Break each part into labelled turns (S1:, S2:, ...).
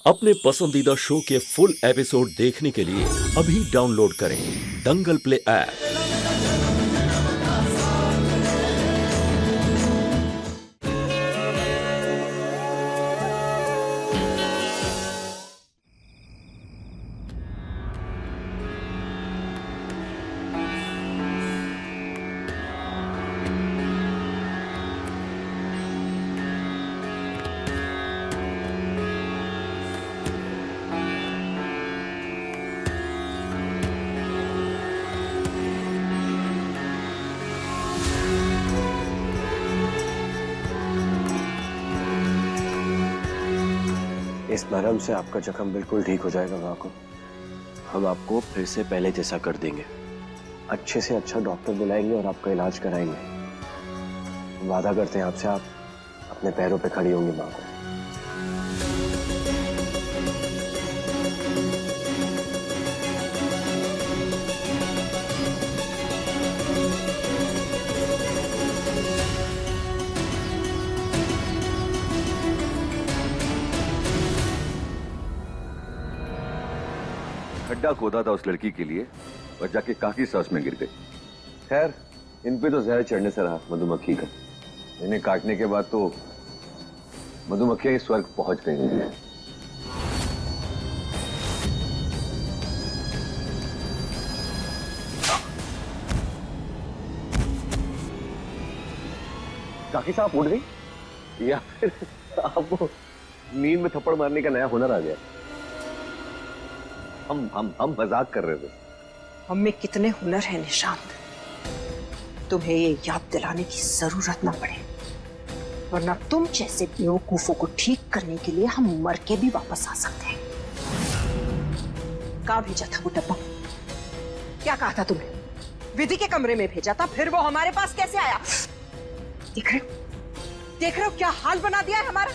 S1: अपने पसंदीदा शो के फुल एपिसोड देखने के लिए अभी डाउनलोड करें दंगल प्ले ऐप।
S2: इस मरहम से आपका जख्म बिल्कुल ठीक हो जाएगा बाको। हम आपको फिर से पहले जैसा कर देंगे, अच्छे से अच्छा डॉक्टर बुलाएंगे और आपका इलाज कराएंगे। वादा करते हैं आपसे, आप अपने पैरों पे खड़ी होंगी बाको।
S3: खड्डा खोदा था उस लड़की के लिए और जाके काकी सांस में गिर गई। खैर, इन पे तो जहर चढ़ने से रहा मधुमक्खी का। इन्हें काटने के बाद तो मधुमक्खियां स्वर्ग पहुंच गई हैं। काकी साहब उड़ गई या फिर आपको नींद में थप्पड़ मारने का नया हुनर आ गया? हम मजाक कर रहे थे।
S4: हम में कितने हुनर हैं निशांत, तुम्हें ये याद दिलाने की जरूरत ना पड़े, वरना तुम जैसे बेवकूफों को ठीक करने के लिए हम मर के भी वापस आ सकते हैं। कहाँ भेजा था वो डब्बा? क्या कहा था तुम्हें? विधि के कमरे में भेजा था, फिर वो हमारे पास कैसे आया? देख रहे हो क्या हाल बना दिया है हमारा?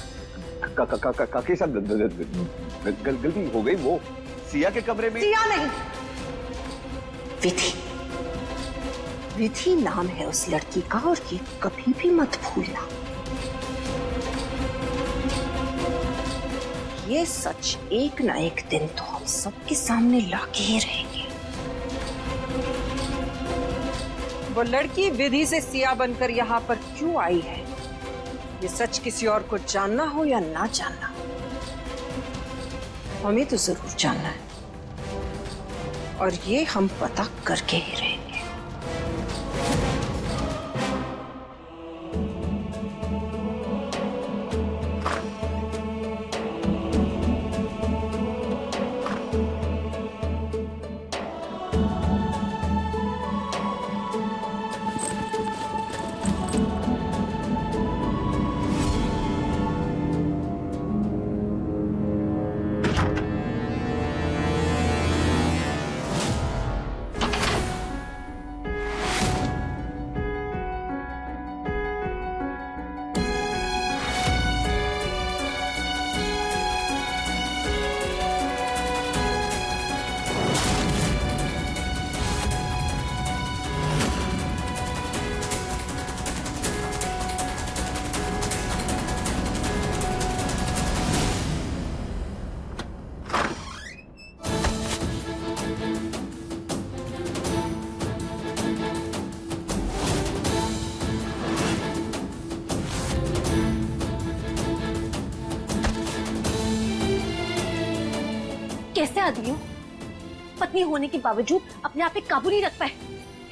S3: काकी साहब गलती हो गई। वो सिया के कमरे में।
S4: सिया नहीं, विधि। विधि नाम है उस लड़की का, और ये कभी भी मत भूलना। ये सच एक ना एक दिन तो हम सबके सामने लाके ही रहेंगे। वो लड़की विधि से सिया बनकर यहाँ पर क्यों आई है, ये सच किसी और को जानना हो या ना जानना, हमें तो जरूर जानना है, और ये हम पता करके ही रहेंगे।
S5: कैसे आदमी हो? पत्नी होने के बावजूद अपने आप पे काबू नहीं रख पाए,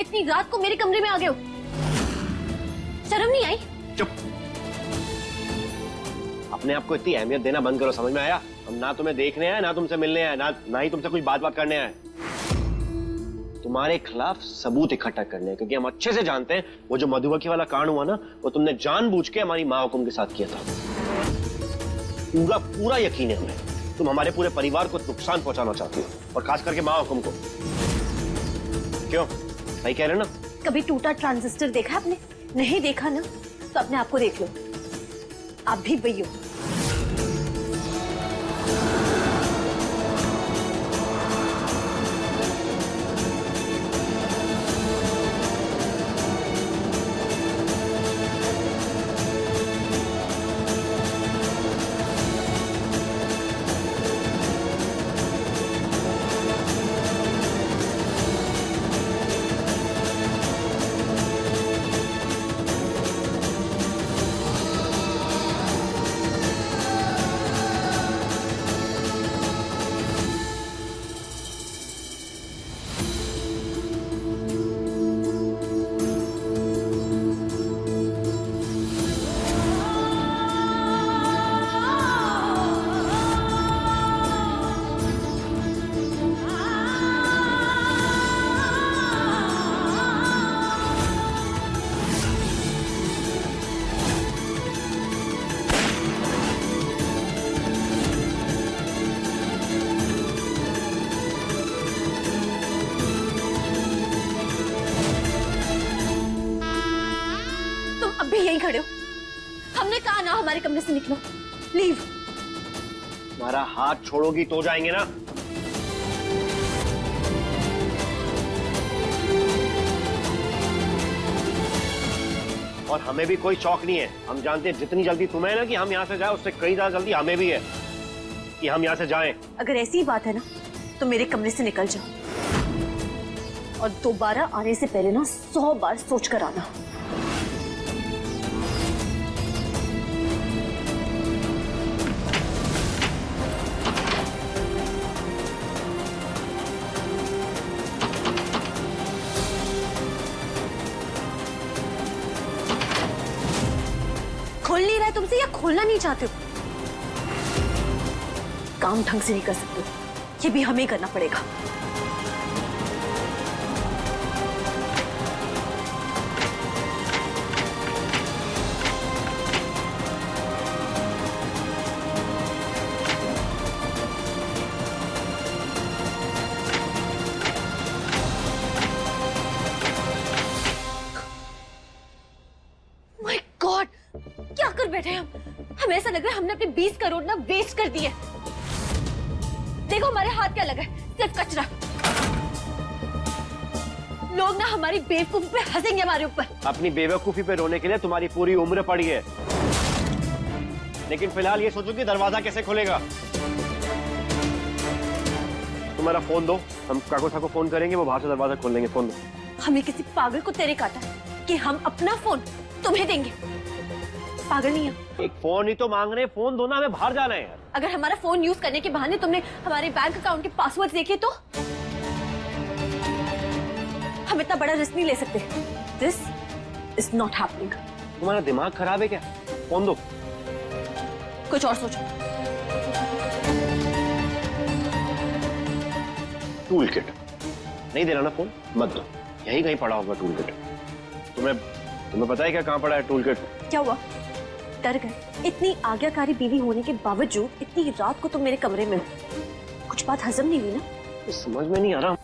S5: इतनी रात को मेरे कमरे में आ गए हो। शर्म नहीं आई?
S2: चुप। अपने आप को इतनी अहमियत देना बंद करो, समझ में आया? हम ना तुम्हें देखने आए, ना तुमसे मिलने आए, ना ही तुमसे कुछ बात करने आए। तुम्हारे खिलाफ सबूत इकट्ठा करने, क्योंकि हम अच्छे से जानते हैं वो जो मधुमक्खी वाला कांड हुआ ना, वो तुमने जानबूझ के हमारी माँ हुकुम के साथ किया था। पूरा पूरा यकीन है हमें, तुम हमारे पूरे परिवार को नुकसान पहुंचाना चाहती हो, और खास करके माँ हुकुम को। क्यों, सही कह रहे ना?
S5: कभी टूटा ट्रांजिस्टर देखा आपने? नहीं देखा ना, तो अपने आप को देख लो, आप भी वही हो। वहीं खड़े हो? हमने कहा ना हमारे कमरे से निकलो। लीव।
S2: हमारा हाथ छोड़ोगी तो जाएंगे ना। और हमें भी कोई शौक नहीं है। हम जानते हैं जितनी जल्दी तुम्हें ना कि हम यहाँ से जाए, उससे कई ज्यादा जल्दी हमें भी है कि हम यहाँ से जाएं।
S5: अगर ऐसी बात है ना तो मेरे कमरे से निकल जाओ और दोबारा आने से पहले ना 100 बार सोच कर आना। खोल नहीं रहा है तुमसे या खोलना नहीं चाहते हो? काम ढंग से नहीं कर सकते, ये भी हमें करना पड़ेगा। माय गॉड, क्या कर बैठे हैं हम? हमें ऐसा लग रहा है हमने अपने 20 करोड़ ना वेस्ट कर दिए। देखो हमारे हाथ क्या लगा है, सिर्फ कचरा। लोग ना हमारी बेवकूफी पे हंसेंगे हमारे ऊपर। अपनी बेवकूफी पे रोने के लिए तुम्हारी पूरी उम्र पड़ी है, लेकिन फिलहाल ये सोचो कि दरवाजा कैसे खुलेगा। तुम्हारा फोन दो, हम काको को फोन करेंगे, वो बाहर से दरवाजा खोल लेंगे। फोन दो। हमें किसी पागल को तेरे काटा कि हम अपना फोन तुम्हें देंगे? पागल नहीं है। एक फोन ही तो मांग रहे, फोन दो ना, हमें बाहर जाना है यार। अगर हमारा फोन यूज करने के बहाने तुमने हमारे बैंक अकाउंट के पासवर्ड देखे तो हम इतना बड़ा रिस्क नहीं ले सकते। This is not happening. तुम्हारा दिमाग खराब है क्या? फोन दो। कुछ और सोचो। टूल किट नहीं देना ना, फोन मत दो, यही कहीं पड़ा होगा टूल किट। तुम्हें पता है क्या कहाँ पड़ा है टूल किट? क्या हुआ? डर गए? इतनी आज्ञाकारी बीवी होने के बावजूद इतनी रात को तुम मेरे कमरे में हो, कुछ बात हजम नहीं हुई ना? समझ में नहीं आ रहा।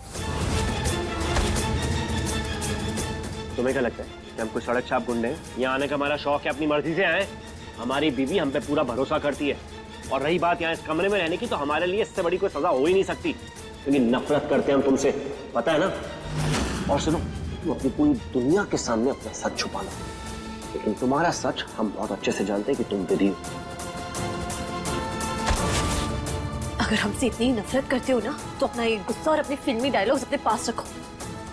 S5: तुम्हें क्या लगता है कि हम कोई सड़क छाप गुंडे हैं? यहाँ आने का हमारा शौक है, अपनी मर्जी से आए। हमारी बीवी हम पे पूरा भरोसा करती है, और रही बात यहाँ इस कमरे में रहने की, तो हमारे लिए इससे बड़ी कोई सजा हो ही नहीं सकती, क्योंकि नफरत करते हैं हम तुमसे, पता है ना। और सुनो, तुम अपनी पूरी दुनिया के सामने अपना सच छुपा लो, लेकिन तुम्हारा सच हम बहुत अच्छे से जानते हैं कि तुम विधि हो। अगर हमसे इतनी नफरत करते हो ना, तो अपना ये गुस्सा और अपने फिल्मी डायलॉग्स अपने पास रखो।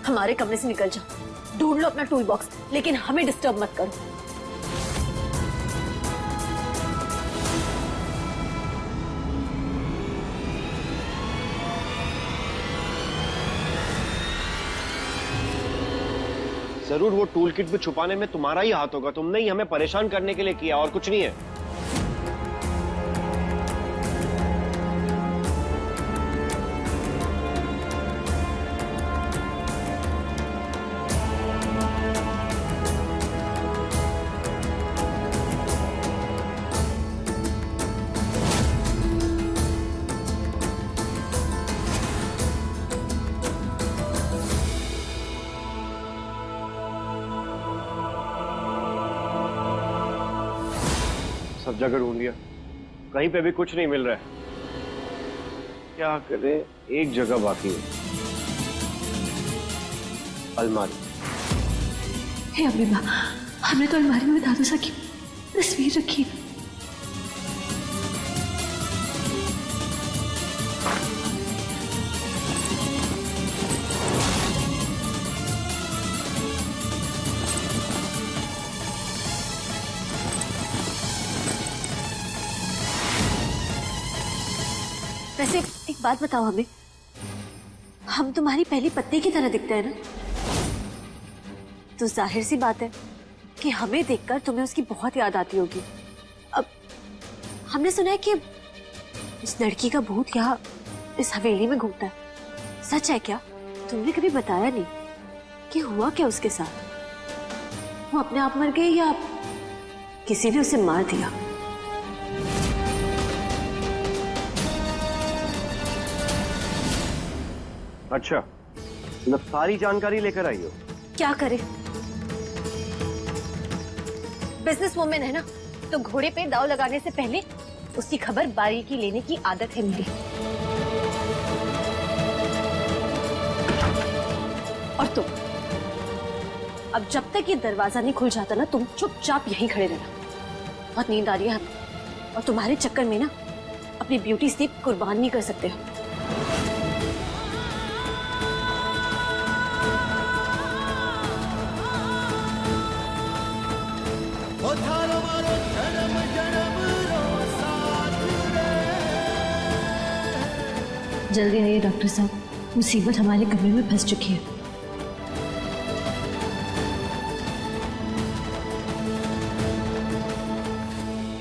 S5: हमारे कमरे से निकल जाओ, ढूंढ लो अपना टूल बॉक्स, लेकिन हमें डिस्टर्ब मत करो। जरूर वो टूल किट भी छुपाने में तुम्हारा ही हाथ होगा, तुमने ही हमें परेशान करने के लिए किया, और कुछ नहीं है। सब जगह ढूंढ लिया, कहीं पे भी कुछ नहीं मिल रहा है। क्या करें, एक जगह बाकी है, अलमारी। हे अम्बिमा, हमने तो अलमारी में दादू सा की तस्वीर रखी है। वैसे एक बात बताओ हमें, हम तुम्हारी पहली पत्नी की तरह दिखते हैं ना? तो जाहिर सी बात है कि हमें देखकर तुम्हें उसकी बहुत याद आती होगी। अब हमने सुना है कि इस लड़की का भूत यहाँ इस हवेली में घूमता है, सच है क्या? तुमने कभी बताया नहीं कि हुआ क्या उसके साथ? वो अपने आप मर गई या किसी ने उसे मार दिया?
S2: अच्छा, मतलब सारी जानकारी लेकर आई हो?
S5: क्या करे,
S6: बिजनेस वुमेन है ना, तो घोड़े पे दाव लगाने से पहले उसकी खबर बारीकी लेने की आदत है मेरी। और तुम, अब जब तक ये दरवाजा नहीं खुल जाता ना, तुम चुपचाप यहीं खड़े रहना। बहुत नींद आ रही है हमें, और तुम्हारे चक्कर में ना अपनी ब्यूटी स्लीप कुर्बान नहीं कर सकते हम। जल्दी आइए डॉक्टर साहब, मुसीबत हमारे कमरे में फंस चुकी है।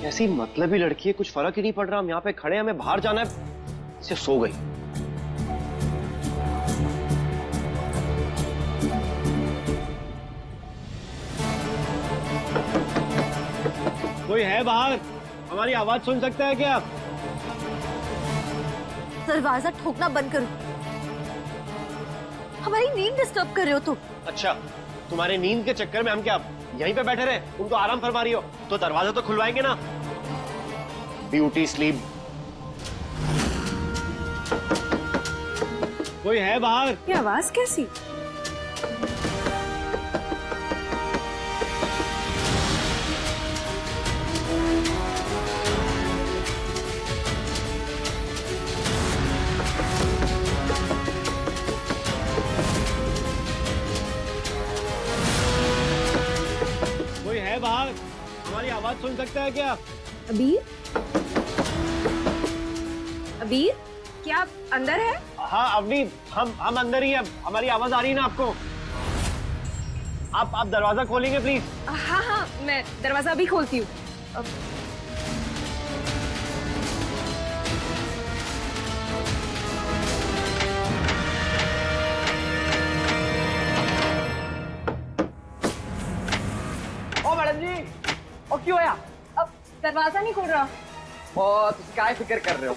S2: कैसी मतलबी लड़की है, कुछ फर्क ही नहीं पड़ रहा। हम यहाँ पे खड़े हैं, हमें बाहर जाना है, इसे सो गई। कोई है बाहर? हमारी आवाज सुन सकता है क्या?
S6: दरवाजा ठोकना बंद करो, हमारी नींद डिस्टर्ब कर रहे हो तुम।
S2: अच्छा, तुम्हारे नींद के चक्कर में हम क्या यहीं पे बैठे रहे? तुम तो आराम फरमा रही हो, तो दरवाजा तो खुलवाएंगे ना। Beauty sleep. कोई है बाहर?
S4: ये आवाज कैसी?
S2: कोई है बाहर? हमारी आवाज सुन सकता है क्या?
S4: अबीर, अबीर, क्या आप अंदर है?
S2: हाँ अवनी, हम अंदर ही हैं। हमारी आवाज आ रही है ना आपको? आप दरवाजा खोलेंगे प्लीज?
S4: हाँ हाँ, मैं दरवाजा अभी खोलती हूँ।
S7: ओ मैडम जी, ओ क्यों आया?
S4: अब दरवाजा नहीं खुल रहा।
S7: ओ तुम काय फिक्र कर रहे हो?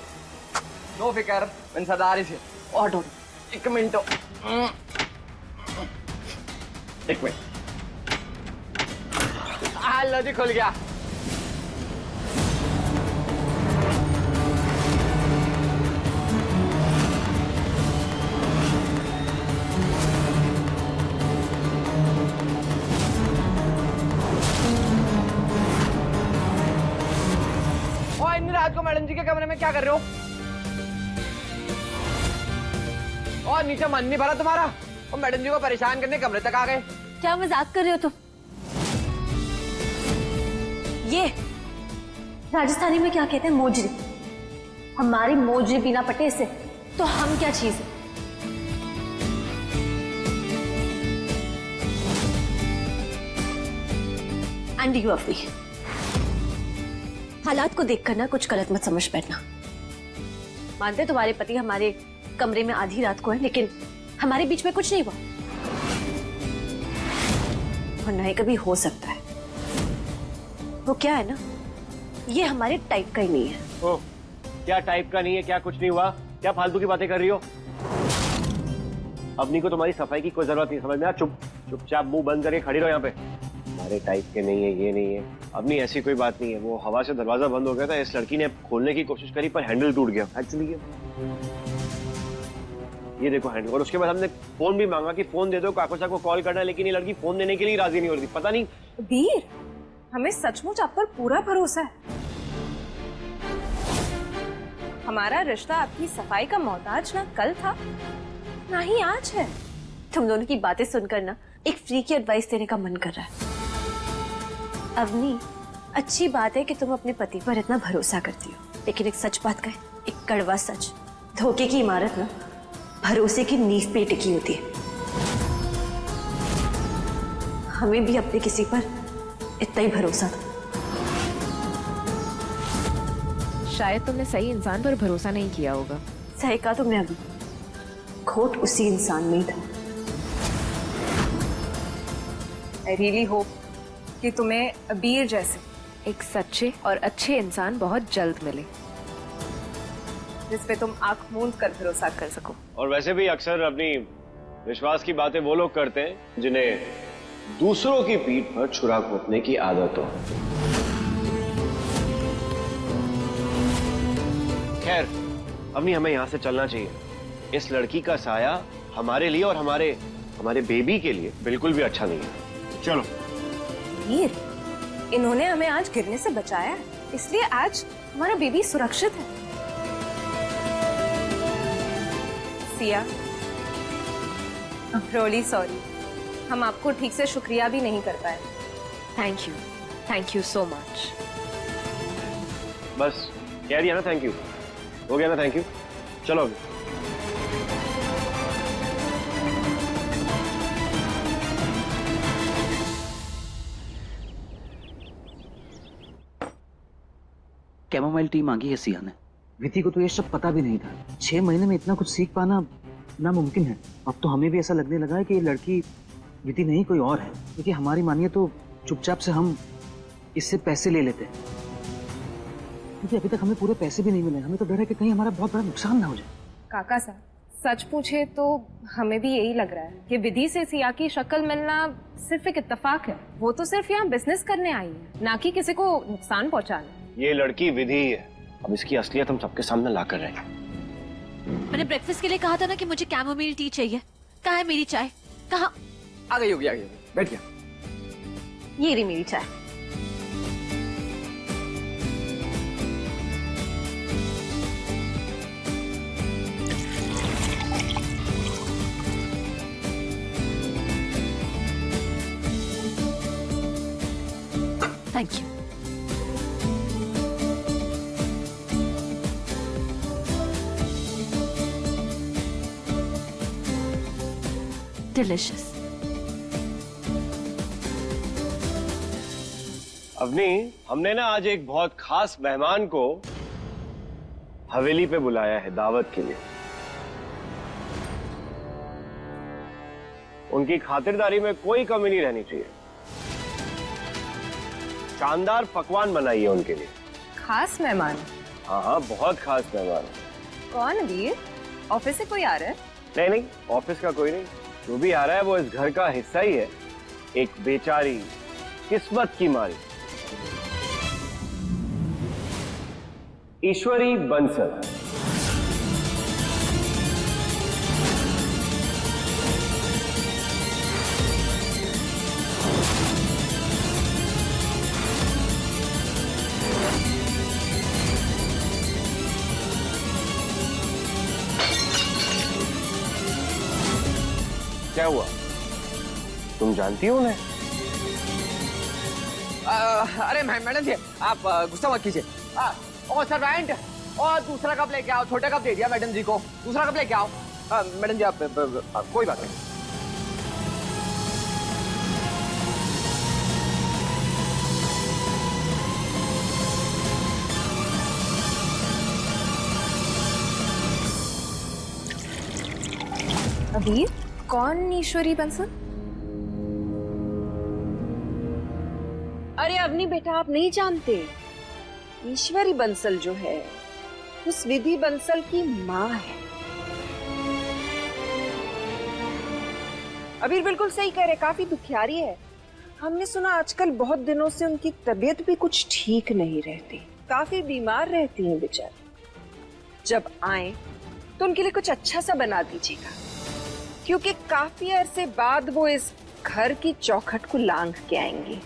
S7: नो फिक्र, मैं सरदारी से। ओ हटो, एक मिनट। एक मिनट। लो जी, खुल गया। रात को मैडम जी के कमरे में क्या कर रहे हो? और नीचे मन नहीं भरा तुम्हारा? और मैडम जी को परेशान करने कमरे तक आ गए।
S6: क्या मजाक कर रहे हो तुम? ये राजस्थानी में क्या कहते हैं? मोजरी। हमारी मोजरी बिना पटे से तो हम क्या चीज है? एंड यू अफरी, हालात को देखकर ना कुछ गलत मत समझ बैठना। मानते तुम्हारे पति हमारे कमरे में आधी रात को है, लेकिन हमारे बीच में कुछ नहीं हुआ, और ना ही कभी हो सकता है। वो क्या है ना, ये हमारे टाइप का ही नहीं है।
S2: ओ, क्या टाइप का नहीं है? क्या कुछ नहीं हुआ? क्या फालतू की बातें कर रही हो? अवनी को तुम्हारी सफाई की कोई जरूरत नहीं, समझ में? चुपचाप मुंह बंद करके खड़ी रहो यहाँ पे। हमारे टाइप के नहीं है, ये नहीं है। अवनी ऐसी कोई बात नहीं है। वो हवा से दरवाजा बंद हो गया था, इस लड़की ने खोलने की कोशिश करी पर हैंडल टूट गया एक्चुअली। ये देखो हैंडल। और उसके बाद हमने फोन भी मांगा कि फोन दे दो, काकोसा को कॉल करना है, लेकिन ये लड़की फोन देने के लिए राजी नहीं हो रही। पता नहीं।
S4: वीर, हमें सचमुच आप पर पूरा भरोसा है। हमारा रिश्ता आपकी सफाई का मोहताज ना कल था ना ही आज है।
S6: तुम दोनों की बातें सुनकर ना एक फ्री की एडवाइस देने का मन कर रहा है। अवनी, अच्छी बात है कि तुम अपने पति पर इतना भरोसा करती हो, लेकिन एक सच बात कहे, एक कड़वा सच, धोखे की इमारत ना भरोसे की नींव पे टिकी होती है। हमें भी अपने किसी पर इतना ही भरोसा था।
S8: शायद तुमने सही इंसान पर भरोसा नहीं किया होगा।
S6: सही कहा तुमने। अभी खोट उसी इंसान में ही था।
S4: आई रियली होप कि तुम्हें अबीर जैसे
S8: एक सच्चे और अच्छे इंसान बहुत जल्द मिले,
S4: जिस पे तुम आंख मूंद कर भरोसा कर सको।
S2: और वैसे भी अक्सर अपनी विश्वास की बातें वो लोग करते हैं जिन्हें दूसरों की पीठ पर छुरा घोंपने की आदत हो। खैर अभी हमें यहां से चलना चाहिए। इस लड़की का साया हमारे लिए और हमारे बेबी के लिए बिल्कुल भी अच्छा नहीं है। चलो।
S6: वीर, इन्होंने हमें आज गिरने से बचाया है, इसलिए आज हमारा बेबी सुरक्षित है। सिया, रियली सॉरी, हम आपको ठीक से शुक्रिया भी नहीं कर पाए।
S8: Thank you so much.
S2: बस कह दिया ना थैंक यू, हो गया ना थैंक यू। चलो अभी।
S9: कैमोमाइल टी मांगी है सिया ने। विधि को तो ये सब पता भी नहीं था। 6 महीने में इतना कुछ सीख पाना नामुमकिन है। अब तो हमें भी ऐसा लगने लगा है कि ये लड़की विधि नहीं कोई और है, क्योंकि हमारी मानिए तो चुपचाप से हम इससे पैसे ले लेते हैं, क्योंकि अभी तक हमें पूरे पैसे भी नहीं मिले। हमें तो डर है कि कहीं हमारा बहुत बड़ा नुकसान ना हो जाए।
S8: काका साहब, सच पूछे तो हमें भी यही लग रहा है कि विधि से सिया की शक्ल मिलना सिर्फ एक इत्तेफाक है। वो तो सिर्फ यहाँ बिजनेस करने आई है, ना कि किसी को नुकसान पहुँचाने।
S2: ये लड़की विधि है, अब इसकी असलियत हम सबके सामने ला कर रहे हैं।
S6: मैंने ब्रेकफास्ट के लिए कहा था ना कि मुझे कैमोमाइल टी चाहिए। कहाँ है मेरी चाय? कहाँ?
S7: आ गई होगी, बैठ गया।
S6: ये रही मेरी चाय। Thank you. डिलिशियस।
S2: अवनी, हमने ना आज एक बहुत खास मेहमान को हवेली पे बुलाया है दावत के लिए। उनकी खातिरदारी में कोई कमी नहीं रहनी चाहिए। शानदार पकवान बनाइए उनके लिए।
S8: खास मेहमान?
S2: हाँ, बहुत खास मेहमान।
S8: कौन वीर? ऑफिस से कोई आ रहा है?
S2: नहीं, ऑफिस का कोई नहीं। जो भी आ रहा है वो इस घर का हिस्सा ही है। एक बेचारी किस्मत की मारी ईश्वरी बंसल। क्या हुआ? तुम जानती हो उन्हें?
S7: अरे मैडम जी, आप गुस्सा मत कीजिए। और सर्वेंट, और दूसरा कप लेके आओ। छोटा कप दे दिया मैडम जी को, दूसरा कप लेके आओ। मैडम जी आप कोई बात नहीं।
S8: अभी कौन ईश्वरी बंसल?
S4: अरे अवनी बेटा, आप नहीं जानते। ईश्वरी बंसल जो है उस विधि बंसल की माँ है। अबीर बिल्कुल सही कह रहे, काफी दुखियारी है। हमने सुना आजकल बहुत दिनों से उनकी तबीयत भी कुछ ठीक नहीं रहती, काफी बीमार रहती हैं बेचारी। जब आए तो उनके लिए कुछ अच्छा सा बना दीजिएगा, क्योंकि काफी अरसे बाद वो इस घर की चौखट को लांघ के आएंगी।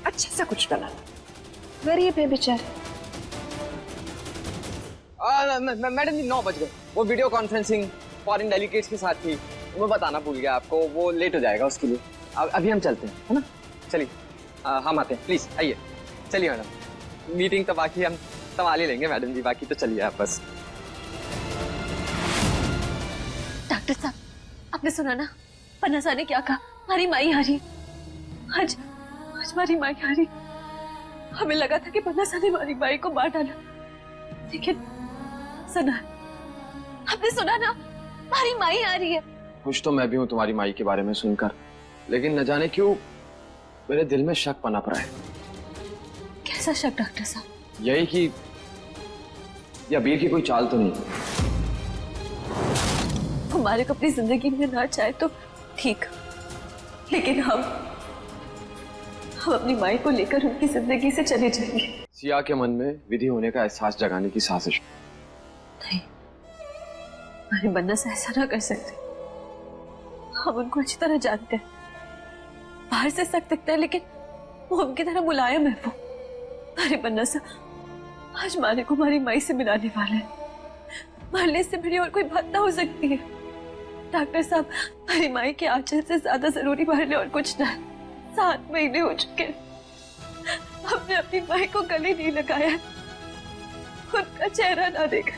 S4: अच्छा सा कुछ बनाना, गरीब है बेचारे।
S7: मैडम जी 9 बज गए। वो वीडियो कॉन्फ्रेंसिंग फॉरेन डेलीगेट्स के साथ थी, मैं बताना भूल गया आपको। वो लेट हो जाएगा उसके लिए। अभी हम चलते हैं, है ना? चलिए हम आते हैं, प्लीज आइए। चलिए मैडम, मीटिंग तो बाकी हम संभाल ही लेंगे मैडम जी, बाकी तो चलिए आप बस।
S6: डॉक्टर साहब, आपने सुना ना पन्ना साहब ने क्या कहा? हमारी माई आ रही। आज हमारी माई आ रही। हमें लगा था कि पन्ना साहब ने हमारी माई को मार डाला, लेकिन सुना, आपने सुना ना, हमारी माई आ रही है।
S7: खुश तो मैं भी हूँ तुम्हारी माई के बारे में सुनकर, लेकिन न जाने क्यों मेरे दिल में शक पनप रहा है।
S6: कैसा शक डॉक्टर साहब?
S7: यही कि ये अबीर की कोई चाल तो नहीं।
S6: हमारे को अपनी जिंदगी में ना चाहे तो ठीक, लेकिन हम अपनी माई को लेकर उनकी जिंदगी से चले जाएंगे।
S7: सिया के मन में विधि होने का एहसास जगाने की साजिश।
S6: नहीं, हमारे बन्ना से ऐसा ना कर सकते। हम उनको अच्छी तरह जानते हैं, बाहर से सख्त दिखता है लेकिन वो उनकी तरह मुलायम है। वो हमारे बन्ना से आज मारे को हमारी माई से मिलाने वाला है। मारने से बड़ी और कोई बात ना हो सकती है। डॉक्टर साहब, हमारी माई के आंचल से ज्यादा जरूरी मारने और कुछ ना है। 7 महीने हो चुके हैं, हमने अपनी माई को गले नहीं लगाया, उनका चेहरा ना देखा,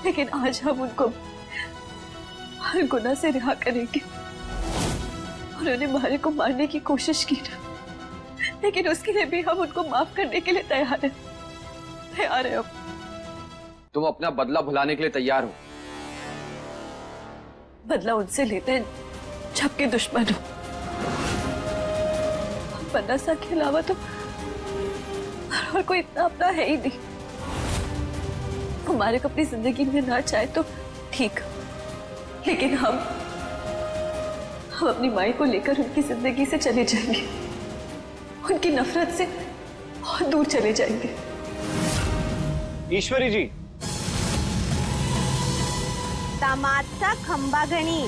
S6: लेकिन आज हम उनको हर गुनाह से रिहा करेंगे। उन्होंने मारे को मारने की कोशिश की ना, लेकिन उसके लिए भी हम उनको माफ करने के लिए तैयार हैं। अब
S7: तुम अपना बदला भुलाने के लिए तैयार हो?
S6: बदला उनसे लेते हैं जबकि दुश्मन हो। बन्ना सा के अलावा तो और कोई इतना अपना है ही नहीं। हमारे को अपनी जिंदगी में ना चाहे तो ठीक, लेकिन हम अपनी माई को लेकर उनकी जिंदगी से चले जाएंगे, उनकी नफरत से बहुत दूर चले जाएंगे।
S2: ईश्वरी जी,
S10: दामादचा खंबा गणी